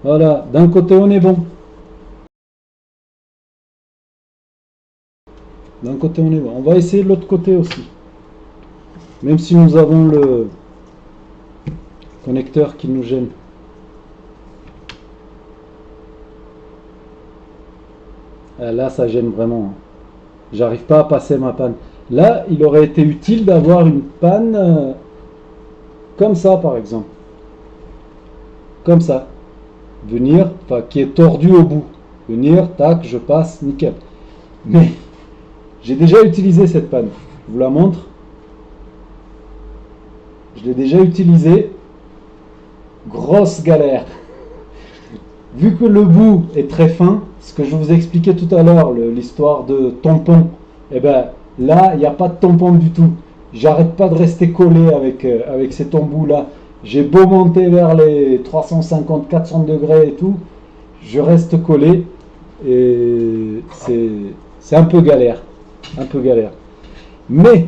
Voilà, d'un côté on est bon. D'un côté on est bon. On va essayer de l'autre côté aussi. Même si nous avons le connecteur qui nous gêne. Là, ça gêne vraiment. J'arrive pas à passer ma panne. Là, il aurait été utile d'avoir une panne comme ça, par exemple. Comme ça. Venir, enfin, qui est tordu au bout. Venir, tac, je passe, nickel. Mais j'ai déjà utilisé cette panne. Je vous la montre. Je l'ai déjà utilisée. Grosse galère. Vu que le bout est très fin, ce que je vous expliquais tout à l'heure, l'histoire de tampon, eh ben là, il n'y a pas de tampon du tout. J'arrête pas de rester collé avec cet embout-là. J'ai beau monter vers les 350, 400 degrés et tout, je reste collé et c'est un peu galère. Un peu galère. Mais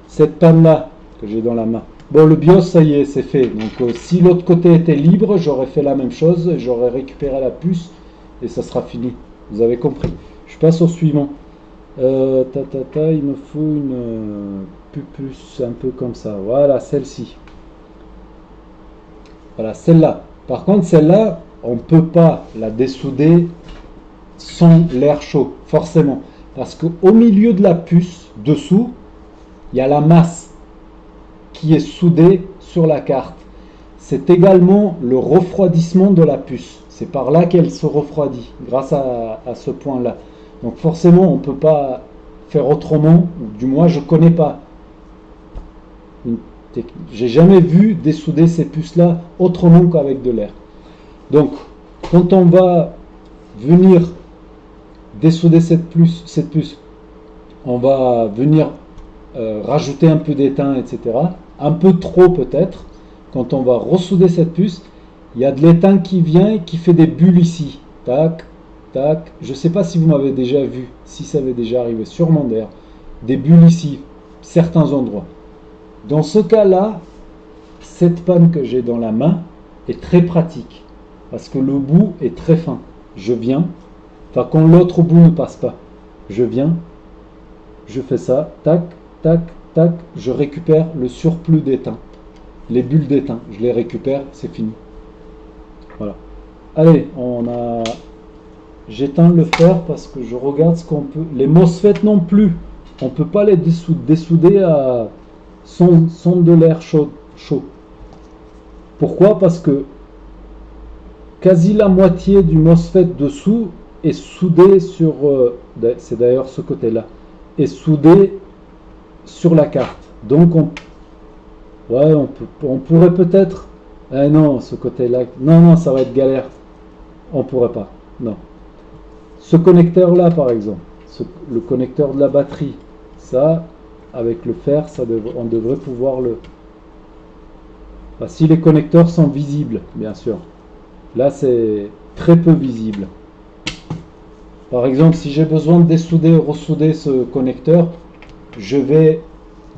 cette panne-là que j'ai dans la main, bon, le BIOS, ça y est, c'est fait. Donc, si l'autre côté était libre, j'aurais fait la même chose. J'aurais récupéré la puce et ça sera fini. Vous avez compris. Je passe au suivant. Il me faut une puce un peu comme ça. Voilà, celle-ci. Voilà, celle-là. Par contre, celle-là, on ne peut pas la dessouder sans l'air chaud, forcément. Parce qu'au milieu de la puce, dessous, il y a la masse qui est soudée sur la carte. C'est également le refroidissement de la puce. C'est par là qu'elle se refroidit, grâce à ce point-là. Donc forcément, on ne peut pas faire autrement, ou du moins je ne connais pas une technique. J'ai jamais vu dessouder ces puces-là autrement qu'avec de l'air. Donc, quand on va venir dessouder cette puce, on va venir rajouter un peu d'étain, etc. Un peu trop peut-être. Quand on va ressouder cette puce, il y a de l'étain qui vient et qui fait des bulles ici. Tac, tac. Je ne sais pas si vous m'avez déjà vu, si ça avait déjà arrivé, sûrement d'ailleurs. Des bulles ici, certains endroits. Dans ce cas-là, cette panne que j'ai dans la main est très pratique. Parce que le bout est très fin. Je viens, enfin quand l'autre bout ne passe pas, je viens, je fais ça, tac, tac, tac, je récupère le surplus d'étain. Les bulles d'étain, je les récupère, c'est fini. Voilà. Allez, j'éteins le fer parce que je regarde ce qu'on peut. Les MOSFET non plus, on ne peut pas les dessouder à sans de l'air chaud. Pourquoi? Parce que quasi la moitié du MOSFET dessous est soudé sur, c'est d'ailleurs ce côté-là, est soudé sur la carte. Donc ouais, on pourrait peut-être, non, ce côté-là, non, ça va être galère. On pourrait pas, non. Ce connecteur-là, par exemple, le connecteur de la batterie, ça, avec le fer, on devrait pouvoir le. Enfin, si les connecteurs sont visibles, bien sûr. Là, c'est très peu visible. Par exemple, si j'ai besoin de dessouder ou ressouder ce connecteur, je vais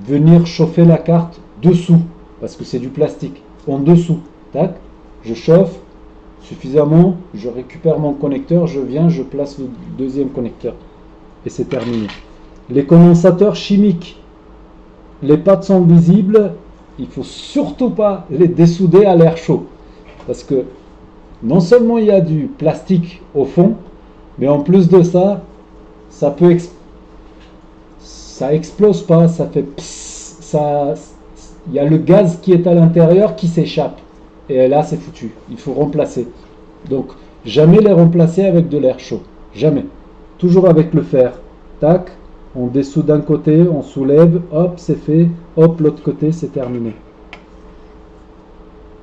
venir chauffer la carte dessous, parce que c'est du plastique, en dessous. Tac, je chauffe suffisamment, je récupère mon connecteur, je viens, je place le deuxième connecteur. Et c'est terminé. Les condensateurs chimiques, les pattes sont visibles, il ne faut surtout pas les dessouder à l'air chaud. Parce que non seulement il y a du plastique au fond, mais en plus de ça, ça peut ça explose pas, ça fait pss, il y a le gaz qui est à l'intérieur qui s'échappe. Et là, c'est foutu. Il faut remplacer. Donc, jamais les remplacer avec de l'air chaud. Jamais. Toujours avec le fer. Tac, on dessoud d'un côté, on soulève, hop, c'est fait. Hop, l'autre côté, c'est terminé.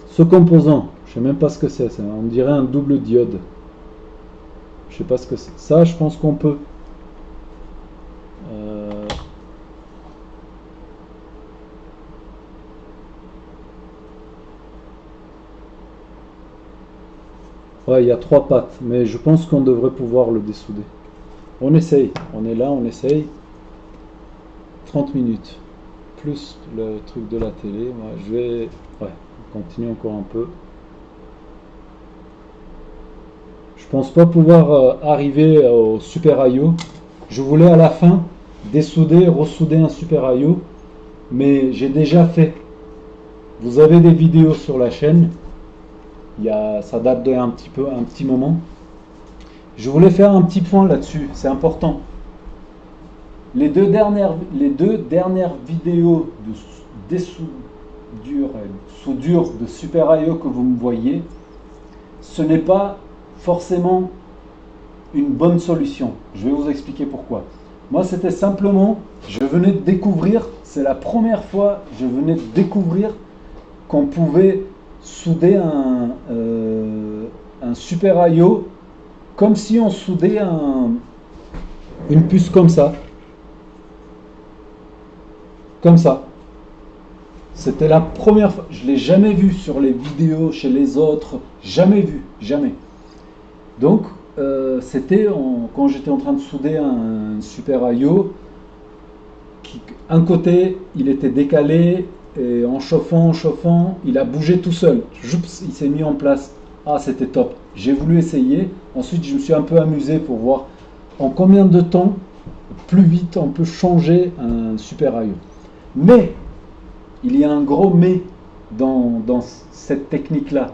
Ce composant, je ne sais même pas ce que c'est. On dirait un double diode. Je ne sais pas ce que c'est. Ça, je pense qu'on peut. Ouais, il y a trois pattes, mais je pense qu'on devrait pouvoir le dessouder. On essaye. On est là, on essaye. 30 minutes. Plus le truc de la télé. Ouais, je vais. Ouais, on continue encore un peu. Je pense pas pouvoir arriver au Super IO. Je voulais à la fin dessouder, ressouder un Super IO, mais j'ai déjà fait. Vous avez des vidéos sur la chaîne. Ça date d'un un petit moment. Je voulais faire un petit point là-dessus, c'est important. Les deux dernières vidéos de soudure de Super IO que vous me voyez, ce n'est pas forcément une bonne solution. Je vais vous expliquer pourquoi. Moi, c'était simplement, je venais de découvrir, c'est la première fois, je venais de découvrir qu'on pouvait souder un Super IO comme si on soudait une puce comme ça. Comme ça. C'était la première fois. Je ne l'ai jamais vu sur les vidéos, chez les autres. Jamais vu. Jamais. Donc, c'était quand j'étais en train de souder un Super IO. Un côté, il était décalé. Et en chauffant, il a bougé tout seul. Joups, il s'est mis en place. Ah, c'était top. J'ai voulu essayer. Ensuite, je me suis un peu amusé pour voir en combien de temps, plus vite, on peut changer un Super IO. Mais, il y a un gros mais dans cette technique-là.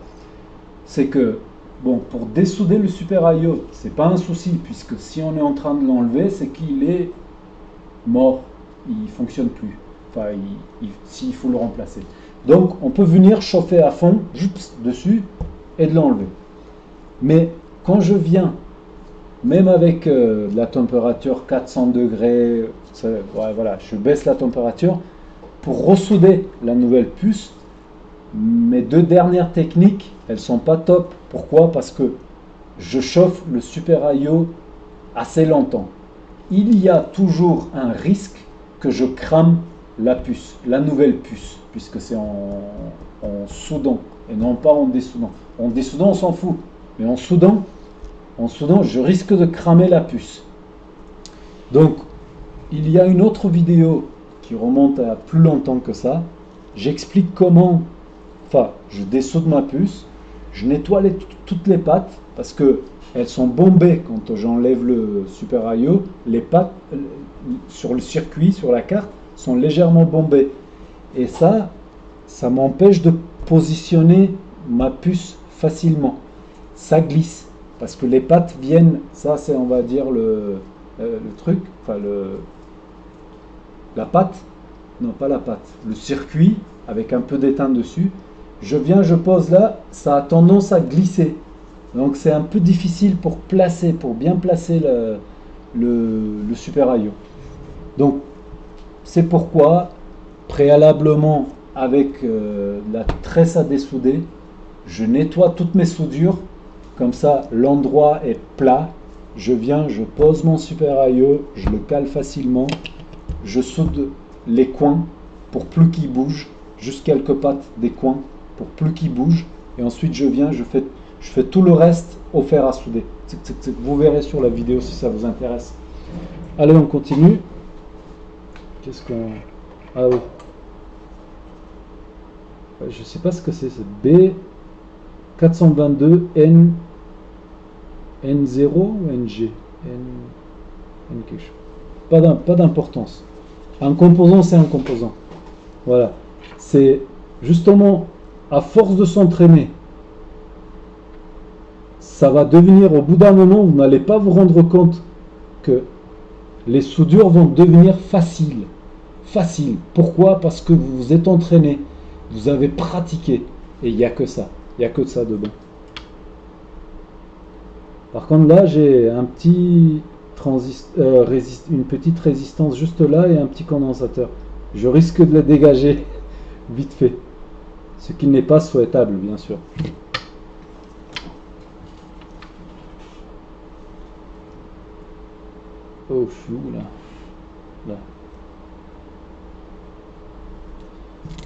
C'est que, bon, pour dessouder le Super IO, c'est pas un souci, puisque si on est en train de l'enlever, c'est qu'il est mort. Il fonctionne plus. Enfin, s'il faut le remplacer. Donc, on peut venir chauffer à fond, juste dessus, et de l'enlever. Mais quand je viens, même avec la température 400 degrés, voilà, je baisse la température pour ressouder la nouvelle puce. Mes deux dernières techniques, elles sont pas top. Pourquoi? Parce que je chauffe le Super IO assez longtemps. Il y a toujours un risque que je crame la puce, la nouvelle puce, puisque c'est en soudant et non pas en dessoudant. En dessoudant, on s'en fout, mais en soudant, je risque de cramer la puce. Donc, il y a une autre vidéo qui remonte à plus longtemps que ça. J'explique comment, je dessoude ma puce, je nettoie toutes les pattes, parce que elles sont bombées quand j'enlève le Super IO. Les pattes sur le circuit, sur la carte, sont légèrement bombées. Et ça m'empêche de positionner ma puce facilement. Ça glisse. Parce que les pattes viennent, ça c'est on va dire le truc, la patte, non pas la patte, le circuit avec un peu d'étain dessus. Je pose là, ça a tendance à glisser. Donc c'est un peu difficile pour bien placer le Super IO. Donc c'est pourquoi préalablement avec la tresse à dessouder, je nettoie toutes mes soudures. Comme ça, l'endroit est plat. Je pose mon Super IO, je le cale facilement. Je soude les coins pour plus qu'ils bougent, juste quelques pattes des coins pour plus qu'ils bougent. Et ensuite, je fais tout le reste au fer à souder. Vous verrez sur la vidéo si ça vous intéresse. Allez, on continue. Qu'est-ce qu'on... Ah oui. Je sais pas ce que c'est B422N N0 ou NG N quelque chose. Pas d'importance. Un composant, c'est un composant. Voilà. C'est justement à force de s'entraîner, ça va devenir, au bout d'un moment, vous n'allez pas vous rendre compte que les soudures vont devenir faciles. Faciles. Pourquoi? Parce que vous vous êtes entraîné, vous avez pratiqué, et il n'y a que ça. Il n'y a que ça dedans. Par contre, là, j'ai un petit une petite résistance juste là et un petit condensateur. Je risque de le dégager vite fait. Ce qui n'est pas souhaitable, bien sûr. Oh, je suis où là? Là.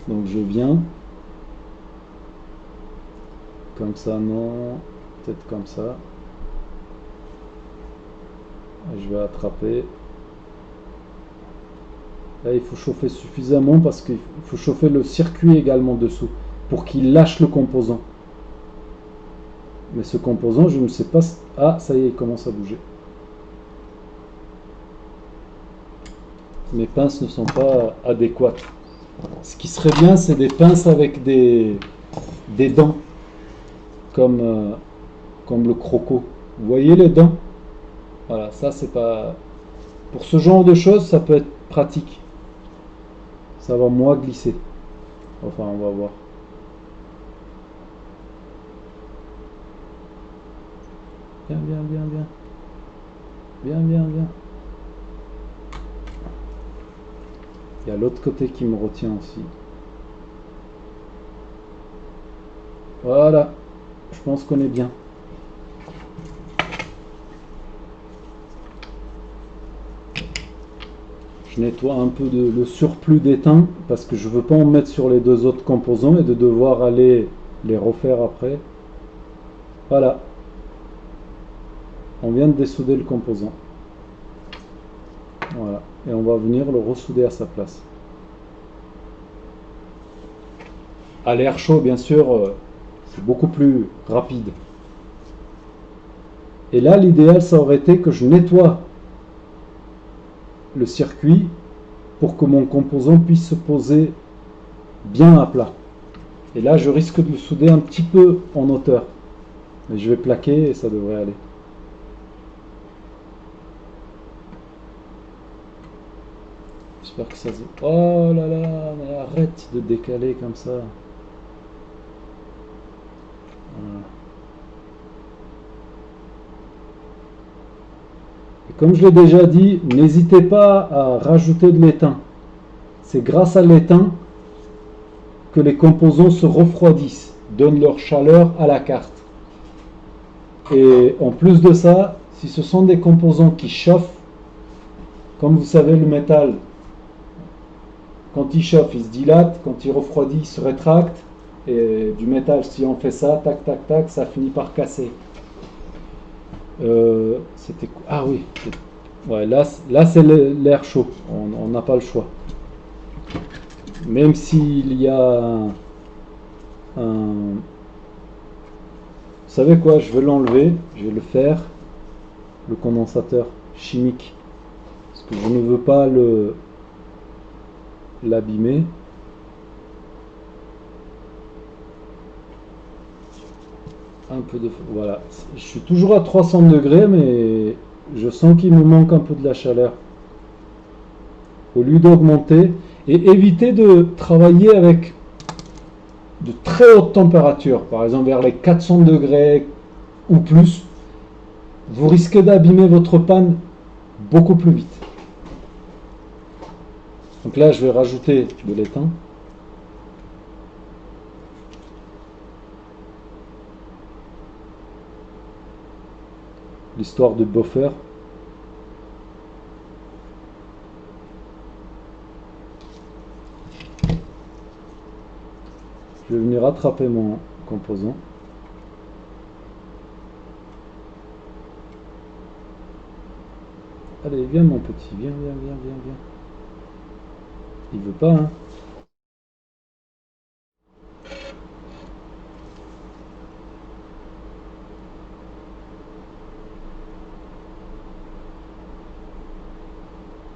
Donc je viens. Comme ça, non. Peut-être comme ça. Je vais attraper. Là, il faut chauffer suffisamment parce qu'il faut chauffer le circuit également dessous pour qu'il lâche le composant. Mais ce composant, je ne sais pas... Ah, ça y est, il commence à bouger. Mes pinces ne sont pas adéquates. Ce qui serait bien, c'est des pinces avec des dents, comme, comme le croco. Vous voyez les dents? Voilà, ça c'est pas... Pour ce genre de choses, ça peut être pratique. Ça va moins glisser. Enfin, on va voir. Viens, viens, viens, viens. Viens, viens, viens. Il y a l'autre côté qui me retient aussi. Voilà. Je pense qu'on est bien. Je nettoie un peu le surplus d'étain parce que je veux pas en mettre sur les deux autres composants et de devoir aller les refaire après. Voilà. On vient de dessouder le composant. Voilà. Et on va venir le ressouder à sa place. À l'air chaud, bien sûr, c'est beaucoup plus rapide. Et là, l'idéal, ça aurait été que je nettoie le circuit pour que mon composant puisse se poser bien à plat. Et là, je risque de le souder un petit peu en hauteur. Mais je vais plaquer et ça devrait aller. J'espère que ça se... Oh là là, mais arrête de décaler comme ça. Voilà. Et comme je l'ai déjà dit, n'hésitez pas à rajouter de l'étain. C'est grâce à l'étain que les composants se refroidissent, donnent leur chaleur à la carte. Et en plus de ça, si ce sont des composants qui chauffent, comme vous savez, le métal, quand il chauffe, il se dilate, quand il refroidit, il se rétracte. Et du métal, si on fait ça, tac, tac, tac, ça finit par casser. C'était... Ah oui, ouais, là c'est l'air chaud, on n'a pas le choix. Même s'il y a un... Vous savez quoi, je vais l'enlever, je vais le faire, le condensateur chimique. Parce que je ne veux pas l'abîmer. Un peu de... Voilà. Je suis toujours à 300 degrés, mais je sens qu'il me manque un peu de la chaleur. Au lieu d'augmenter, et éviter de travailler avec de très hautes températures, par exemple vers les 400 degrés ou plus, vous risquez d'abîmer votre panne beaucoup plus vite. Donc là, je vais rajouter de l'étain. L'histoire de buffer. Je vais venir attraper mon composant. Allez, viens mon petit, viens, viens, viens, viens, viens. Il veut pas, hein.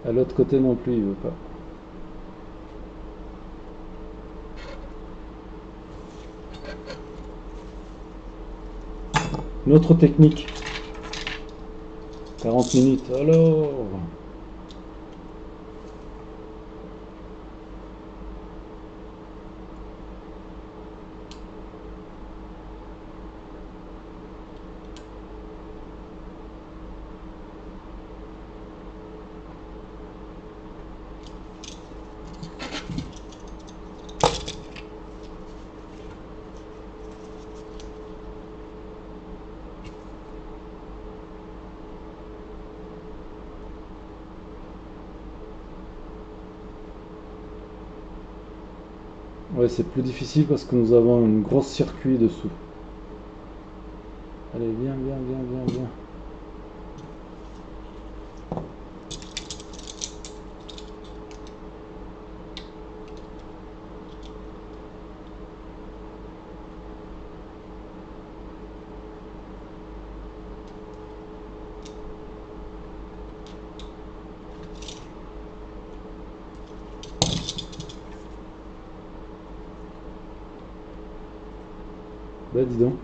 À l'autre côté non plus, il veut pas. Une autre technique. 40 minutes. Alors... Ouais, c'est plus difficile parce que nous avons une grosse circuit dessous. Allez, viens, viens, viens, viens, viens. Bah dis donc.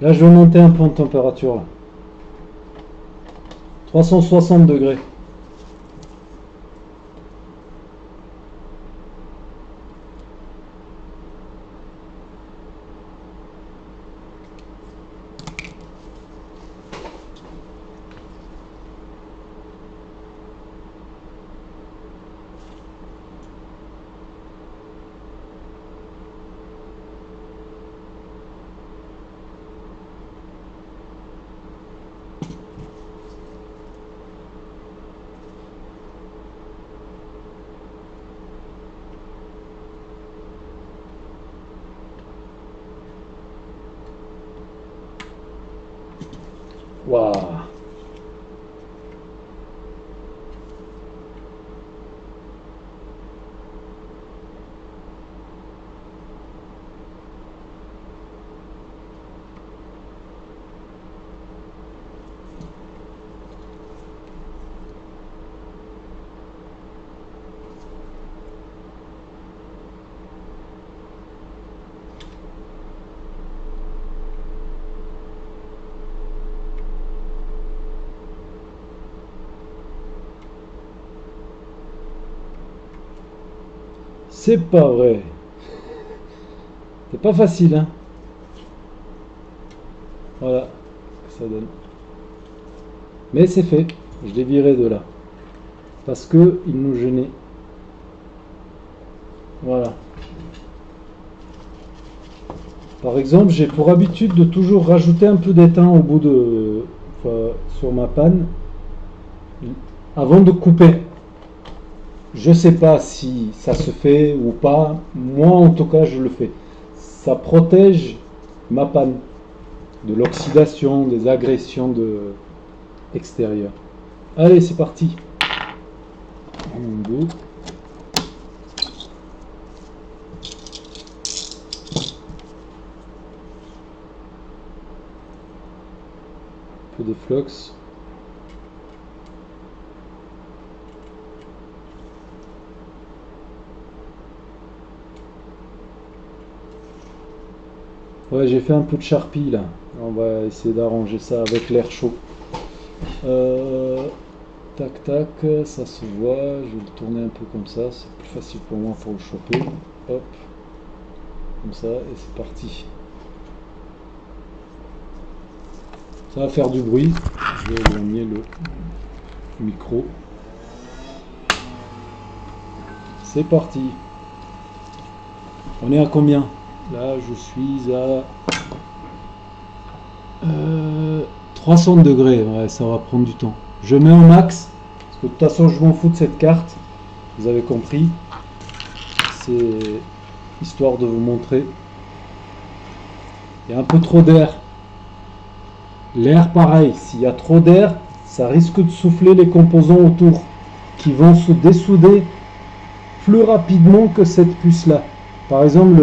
Là je vais monter un peu en température là. 360 degrés. Waouh. C'est pas vrai. C'est pas facile, hein. Voilà, ça donne. Mais c'est fait. Je l'ai viré de là. Parce que il nous gênait. Voilà. Par exemple, j'ai pour habitude de toujours rajouter un peu d'étain au bout de. Enfin, sur ma panne. Avant de couper. Je sais pas si ça se fait ou pas. Moi, en tout cas, je le fais. Ça protège ma panne de l'oxydation, des agressions extérieures. Allez, c'est parti. Un, deux. Un peu de flux. Ouais, j'ai fait un peu de charpie là. On va essayer d'arranger ça avec l'air chaud. Tac tac, ça se voit. Je vais le tourner un peu comme ça. C'est plus facile pour moi pour le choper. Hop, comme ça, et c'est parti. Ça va faire du bruit. Je vais éloigner le micro. C'est parti. On est à combien? Là, je suis à 300 degrés. Ouais, ça va prendre du temps. Je mets au max, parce que de toute façon, je m'en fous de cette carte. Vous avez compris. C'est histoire de vous montrer. Il y a un peu trop d'air. L'air, pareil. S'il y a trop d'air, ça risque de souffler les composants autour, qui vont se dessouder plus rapidement que cette puce-là. Par exemple,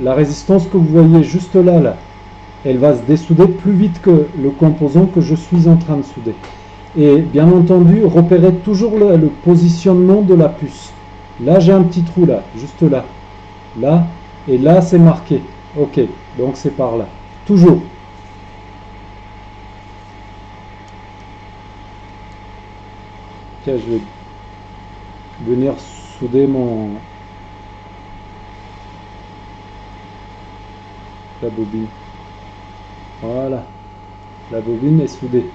la résistance que vous voyez juste là, elle va se dessouder plus vite que le composant que je suis en train de souder. Et bien entendu, repérez toujours le positionnement de la puce. Là, j'ai un petit trou là, juste là. Là, et là, c'est marqué. Ok, donc c'est par là. Toujours. Tiens, je vais venir souder la bobine. Voilà. La bobine est soudée.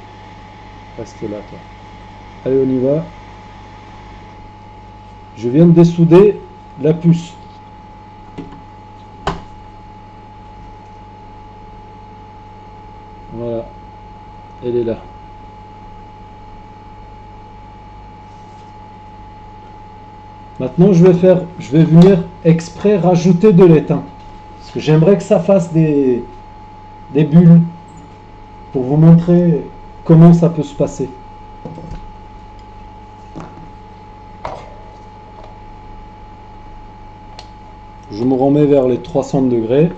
Reste là, toi. Allez, on y va. Je viens de dessouder la puce. Voilà. Elle est là. Maintenant, je vais venir exprès rajouter de l'étain. Parce que j'aimerais que ça fasse des bulles pour vous montrer comment ça peut se passer. Je me remets vers les 300 degrés.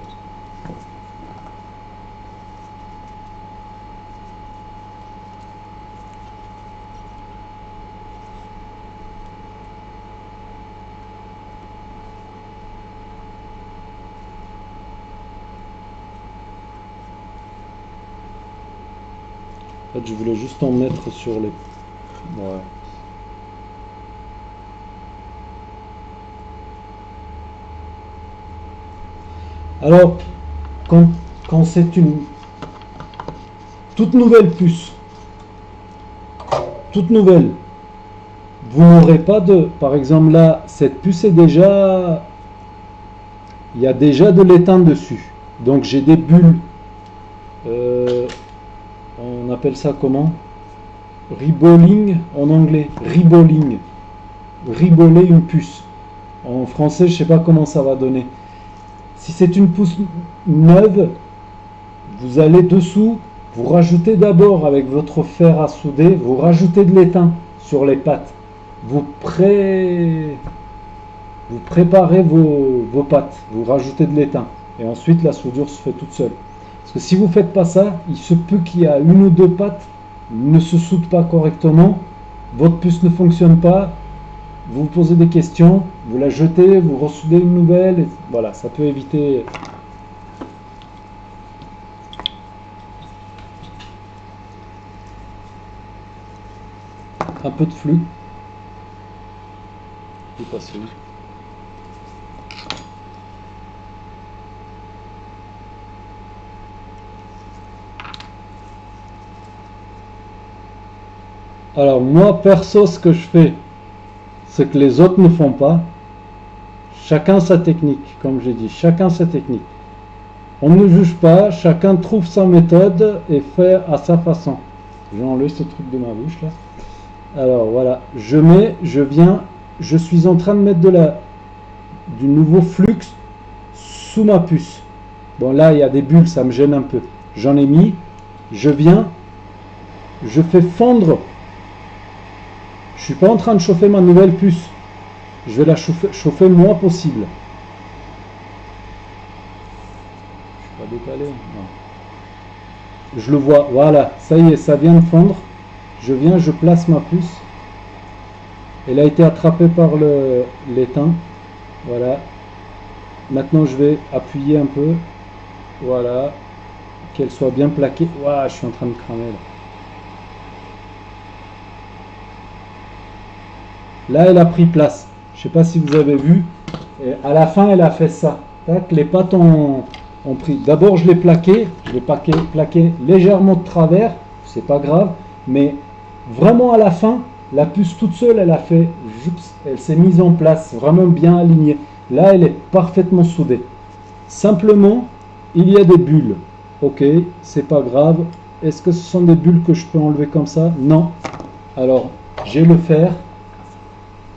En fait, je voulais juste en mettre sur les... Ouais. Alors, quand c'est une toute nouvelle puce, toute nouvelle, vous n'aurez pas de... Par exemple là, cette puce est déjà... Il y a déjà de l'étain dessus. Donc j'ai des bulles. On appelle ça comment? Riboling en anglais. Riboling. Riboler une puce. En français, je ne sais pas comment ça va donner. Si c'est une puce neuve, vous allez dessous, vous rajoutez d'abord avec votre fer à souder, vous rajoutez de l'étain sur les pattes. Vous préparez vos pattes, vous rajoutez de l'étain. Et ensuite, la soudure se fait toute seule. Parce que si vous ne faites pas ça, il se peut qu'il y a une ou deux pattes ne se soudent pas correctement, votre puce ne fonctionne pas, vous vous posez des questions, vous la jetez, vous ressoudez une nouvelle, et voilà, ça peut éviter. Un peu de flux. Je vais passer. Alors moi perso, ce que je fais, c'est que les autres ne font pas. Chacun sa technique, comme j'ai dit, chacun sa technique. On ne juge pas, chacun trouve sa méthode et fait à sa façon. J'ai enlevé ce truc de ma bouche là. Alors voilà, je suis en train de mettre du nouveau flux sous ma puce. Bon là il y a des bulles, ça me gêne un peu. J'en ai mis, je fais fondre. Je suis pas en train de chauffer ma nouvelle puce. Je vais la chauffer le moins possible. Je suis pas décalé. Non. Je le vois. Voilà. Ça y est, ça vient de fondre. Je place ma puce. Elle a été attrapée par l'étain. Voilà. Maintenant, je vais appuyer un peu. Voilà. Qu'elle soit bien plaquée. Ouah, je suis en train de cramer là. Là, elle a pris place. Je ne sais pas si vous avez vu. Et à la fin, elle a fait ça. Tac, les pattes ont pris. D'abord, je l'ai plaqué. Je l'ai plaqué légèrement de travers. C'est pas grave. Mais vraiment à la fin, la puce toute seule, elle s'est mise en place. Vraiment bien alignée. Là, elle est parfaitement soudée. Simplement, il y a des bulles. Ok, c'est pas grave. Est-ce que ce sont des bulles que je peux enlever comme ça? Non. Alors, j'ai le fer.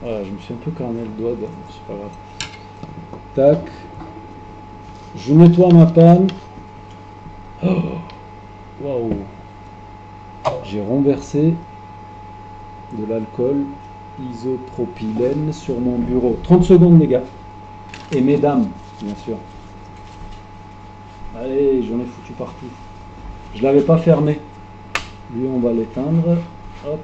Voilà, je me suis un peu cramé le doigt, c'est pas grave. Tac. Je nettoie ma panne. Oh, waouh. J'ai renversé de l'alcool isopropylène sur mon bureau. 30 secondes les gars. Et mesdames, bien sûr. Allez, j'en ai foutu partout. Je l'avais pas fermé. Lui, on va l'éteindre. Hop.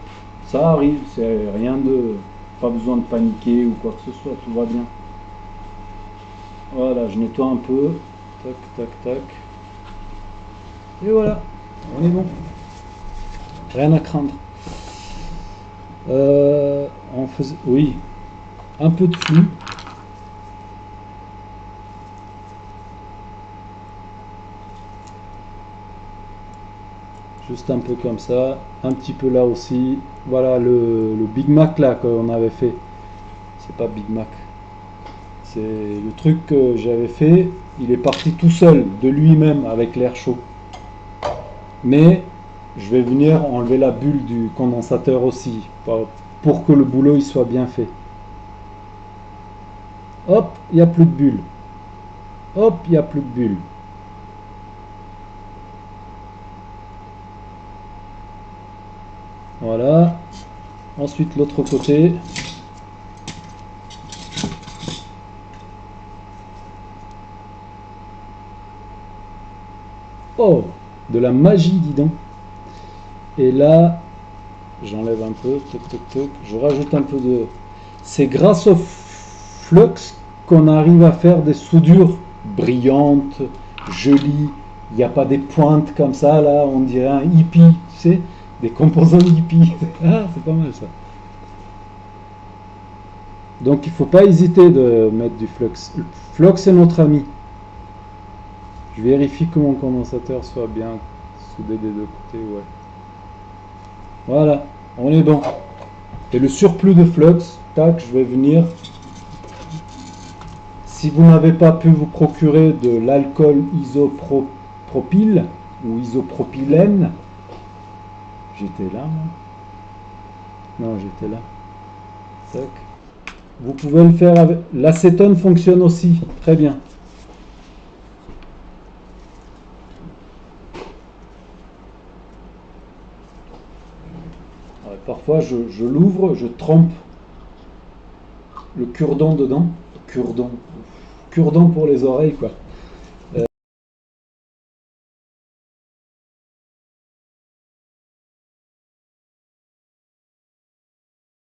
Ça arrive, c'est rien de... Pas besoin de paniquer ou quoi que ce soit, tout va bien. Voilà, je nettoie un peu. Tac, tac, tac. Et voilà, on est bon. Rien à craindre. Oui, un peu de flux. Juste un peu comme ça, un petit peu là aussi. Voilà le Big Mac là qu'on avait fait. C'est pas Big Mac. C'est le truc que j'avais fait. Il est parti tout seul, de lui-même, avec l'air chaud. Mais je vais venir enlever la bulle du condensateur aussi, pour que le boulot il soit bien fait. Hop, il n'y a plus de bulle. Hop, il n'y a plus de bulle. Voilà. Ensuite, l'autre côté. Oh, de la magie, dis donc. Et là, j'enlève un peu. Toc, toc, toc. Je rajoute un peu de... C'est grâce au flux qu'on arrive à faire des soudures brillantes, jolies. Il n'y a pas des pointes comme ça, là, on dirait un hippie, tu sais. Des composants Yippie. Ah, c'est pas mal ça. Donc il faut pas hésiter de mettre du flux. Le flux est notre ami. Je vérifie que mon condensateur soit bien soudé des deux côtés. Ouais. Voilà, on est bon. Et le surplus de flux, tac, je vais venir. Si vous n'avez pas pu vous procurer de l'alcool isopropyl ou isopropylène, j'étais là, moi. Non, j'étais là. Tac. Vous pouvez le faire avec. L'acétone fonctionne aussi très bien. Alors, parfois, je l'ouvre, je trempe le cure-dent dedans. Cure-dent. Cure-dent pour les oreilles, quoi.